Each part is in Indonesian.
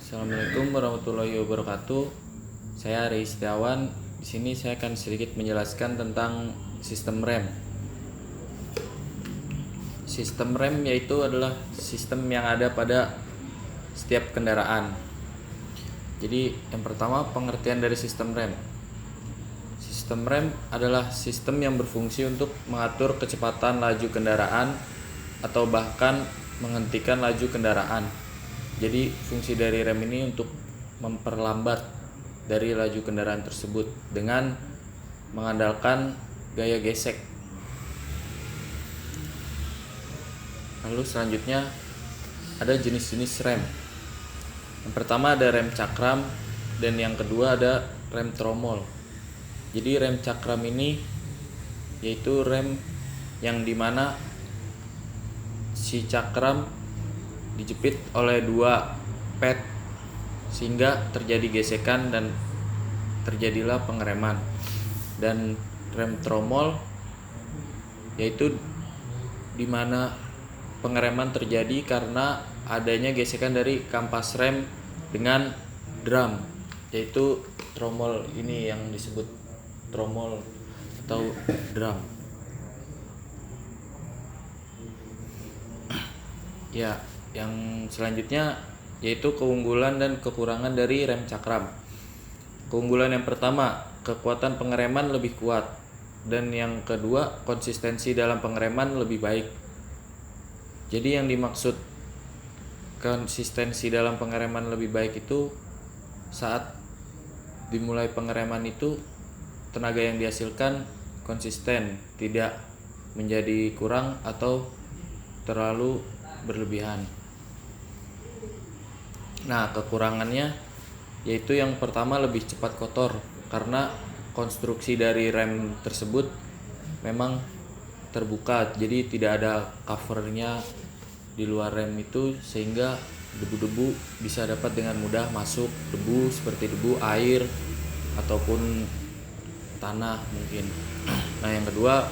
Assalamualaikum warahmatullahi wabarakatuh. Saya Ari Setiawan. Di sini saya akan sedikit menjelaskan tentang sistem rem. Sistem rem yaitu adalah sistem yang ada pada setiap kendaraan. Jadi yang pertama, pengertian dari sistem rem. Sistem rem adalah sistem yang berfungsi untuk mengatur kecepatan laju kendaraan atau bahkan menghentikan laju kendaraan. Jadi fungsi dari rem ini untuk memperlambat dari laju kendaraan tersebut dengan mengandalkan gaya gesek. Lalu selanjutnya ada jenis-jenis rem. Yang pertama ada rem cakram dan yang kedua ada rem tromol. Jadi rem cakram ini yaitu rem yang dimana si cakram dijepit oleh dua ped sehingga terjadi gesekan dan terjadilah pengereman. Dan rem tromol yaitu dimana pengereman terjadi karena adanya gesekan dari kampas rem dengan drum, yaitu tromol ini yang disebut tromol atau drum. Ya, yang selanjutnya yaitu keunggulan dan kekurangan dari rem cakram. Keunggulan yang pertama, kekuatan pengereman lebih kuat, dan yang kedua, konsistensi dalam pengereman lebih baik. Jadi yang dimaksud konsistensi dalam pengereman lebih baik itu saat dimulai pengereman itu tenaga yang dihasilkan konsisten, tidak menjadi kurang atau terlalu berlebihan. Nah, kekurangannya yaitu yang pertama lebih cepat kotor karena konstruksi dari rem tersebut memang terbuka, jadi tidak ada covernya di luar rem itu sehingga debu-debu bisa dapat dengan mudah masuk, debu seperti debu, air ataupun tanah mungkin. Nah, yang kedua,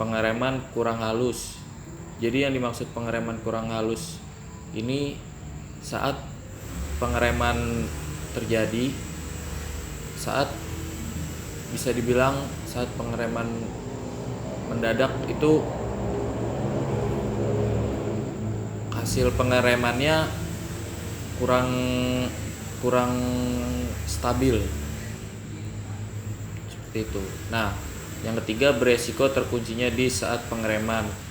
pengereman kurang halus. Jadi yang dimaksud pengereman kurang halus ini saat pengereman terjadi saat bisa dibilang saat pengereman mendadak itu hasil pengeremannya kurang stabil seperti itu. Nah, yang ketiga, beresiko terkuncinya di saat pengereman.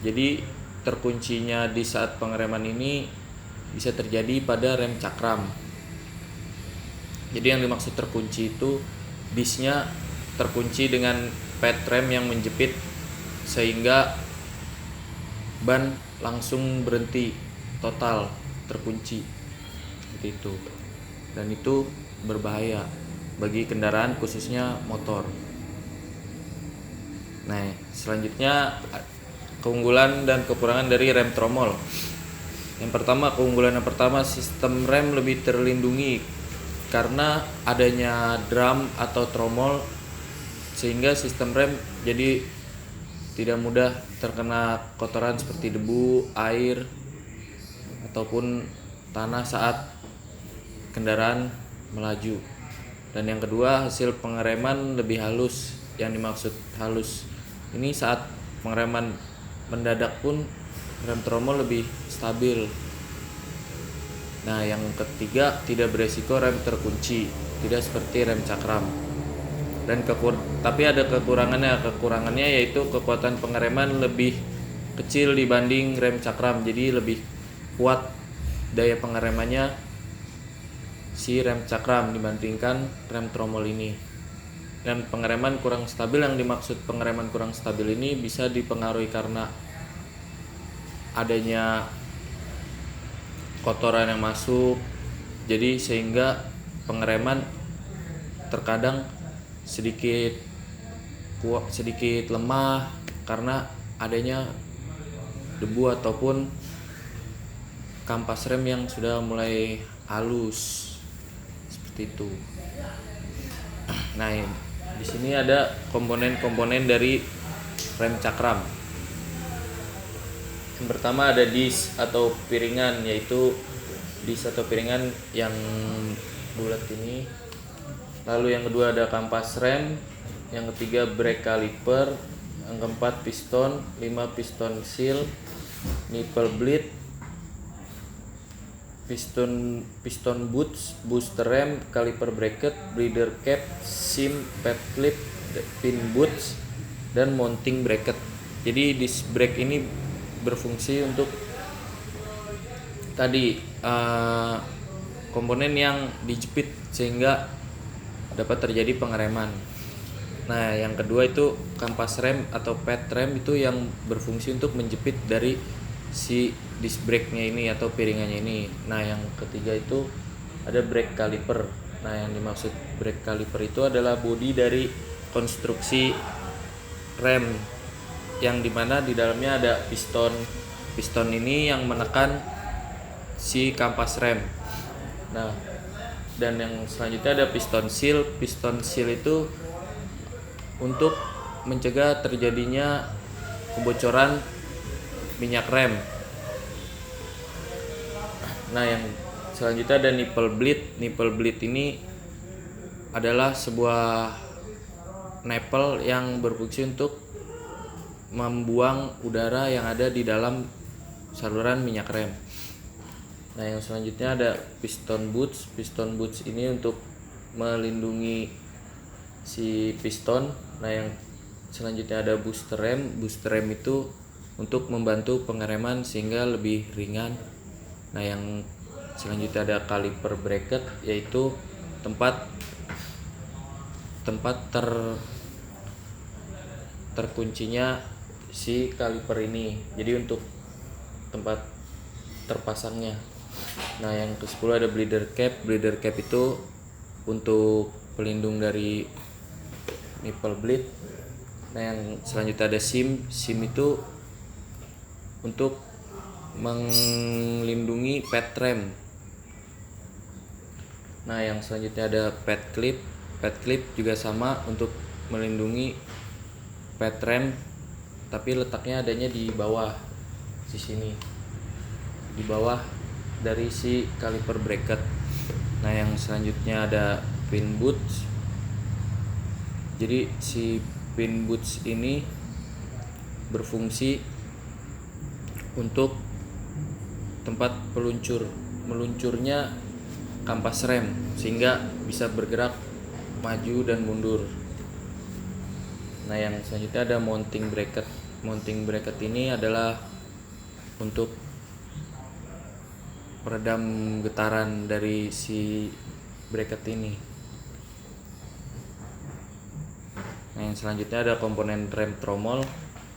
Jadi terkuncinya di saat pengereman ini bisa terjadi pada rem cakram. Jadi yang dimaksud terkunci itu disnya terkunci dengan ped rem yang menjepit sehingga ban langsung berhenti total, terkunci seperti itu. Dan itu berbahaya bagi kendaraan khususnya motor. Nah, selanjutnya keunggulan dan kekurangan dari rem tromol. Yang pertama, keunggulan yang pertama, sistem rem lebih terlindungi karena adanya drum atau tromol sehingga sistem rem jadi tidak mudah terkena kotoran seperti debu, air ataupun tanah saat kendaraan melaju. Dan yang kedua, hasil pengereman lebih halus. Yang dimaksud halus ini saat pengereman mendadak pun rem tromol lebih stabil. Nah, yang ketiga, tidak beresiko rem terkunci, tidak seperti rem cakram. Dan tapi ada kekurangannya. Kekurangannya yaitu kekuatan pengereman lebih kecil dibanding rem cakram. Jadi lebih kuat daya pengeremannya si rem cakram dibandingkan rem tromol ini. Dan pengereman kurang stabil. Yang dimaksud pengereman kurang stabil ini bisa dipengaruhi karena adanya kotoran yang masuk, jadi sehingga pengereman terkadang sedikit lemah karena adanya debu ataupun kampas rem yang sudah mulai halus seperti itu. Nah, di sini ada komponen-komponen dari rem cakram. Yang pertama ada disk atau piringan, yaitu di satu piringan yang bulat ini. Lalu yang kedua ada kampas rem, yang ketiga brake caliper, yang keempat piston, 5 piston seal, nipple bleed, piston boots, booster rem, caliper bracket, bleeder cap, sim, pad clip, pin boots, dan mounting bracket. Jadi disc brake ini berfungsi untuk tadi komponen yang dijepit sehingga dapat terjadi pengereman. Nah, yang kedua itu kampas rem atau pad rem itu yang berfungsi untuk menjepit dari si disc brake-nya ini atau piringannya ini. Nah, yang ketiga itu ada brake caliper. Nah, yang dimaksud brake caliper itu adalah bodi dari konstruksi rem yang dimana di dalamnya ada piston. Piston ini yang menekan si kampas rem. Nah, dan yang selanjutnya ada piston seal. Piston seal itu untuk mencegah terjadinya kebocoran minyak rem. Nah, yang selanjutnya ada nipple bleed. Nipple bleed ini adalah sebuah nipple yang berfungsi untuk membuang udara yang ada di dalam saluran minyak rem. Nah, yang selanjutnya ada piston boots. Piston boots ini untuk melindungi si piston. Nah, yang selanjutnya ada booster rem. Booster rem itu untuk membantu pengereman sehingga lebih ringan. Nah, yang selanjutnya ada caliper bracket, yaitu tempat terkuncinya si caliper ini. Jadi untuk tempat terpasangnya. Nah, yang ke-10 ada bleeder cap. Bleeder cap itu untuk pelindung dari nipple bleed. Nah, yang selanjutnya ada sim. Sim itu untuk melindungi pad rem. Nah, yang selanjutnya ada pad clip. Pad clip juga sama untuk melindungi pad rem, tapi letaknya adanya di bawah di sini. Di bawah dari si caliper bracket. Nah, yang selanjutnya ada pin boots. Jadi si pin boots ini berfungsi untuk tempat meluncurnya kampas rem sehingga bisa bergerak maju dan mundur. Nah, yang selanjutnya ada mounting bracket. Mounting bracket ini adalah untuk peredam getaran dari si bracket ini. Nah, yang selanjutnya ada komponen rem tromol,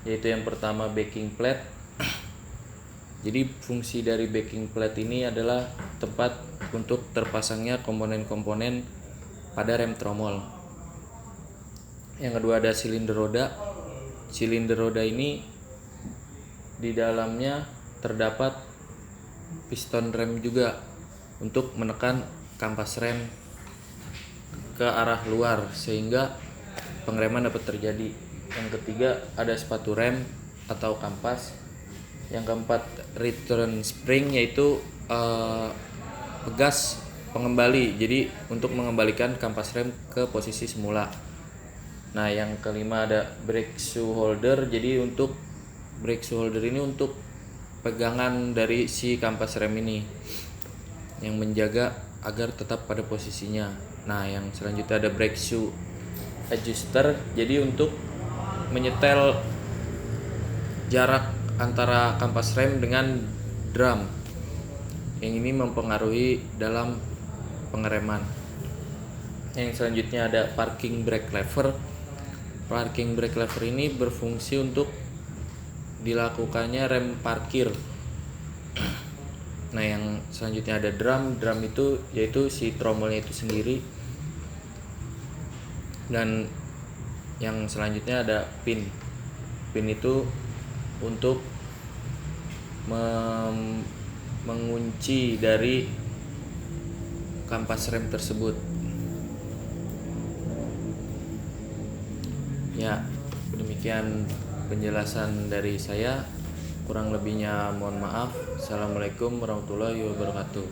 yaitu yang pertama backing plate. Jadi fungsi dari backing plate ini adalah tempat untuk terpasangnya komponen-komponen pada rem tromol. Yang kedua ada silinder roda. Silinder roda ini di dalamnya terdapat piston rem juga untuk menekan kampas rem ke arah luar sehingga pengereman dapat terjadi. Yang ketiga ada sepatu rem atau kampas. Yang keempat return spring, yaitu pegas pengembali, jadi untuk mengembalikan kampas rem ke posisi semula. Nah, yang kelima ada brake shoe holder. Jadi untuk brake shoe holder ini untuk pegangan dari si kampas rem ini yang menjaga agar tetap pada posisinya. Nah, yang selanjutnya ada brake shoe adjuster. Jadi untuk menyetel jarak antara kampas rem dengan drum. Yang ini mempengaruhi dalam pengereman. Yang selanjutnya ada parking brake lever. Parking brake lever ini berfungsi untuk dilakukannya rem parkir. Nah, yang selanjutnya ada drum. Drum itu yaitu si tromolnya itu sendiri. Dan yang selanjutnya ada pin. Pin itu untuk mengunci dari kampas rem tersebut. Ya, demikian penjelasan dari saya. Kurang lebihnya mohon maaf. Assalamualaikum warahmatullahi wabarakatuh.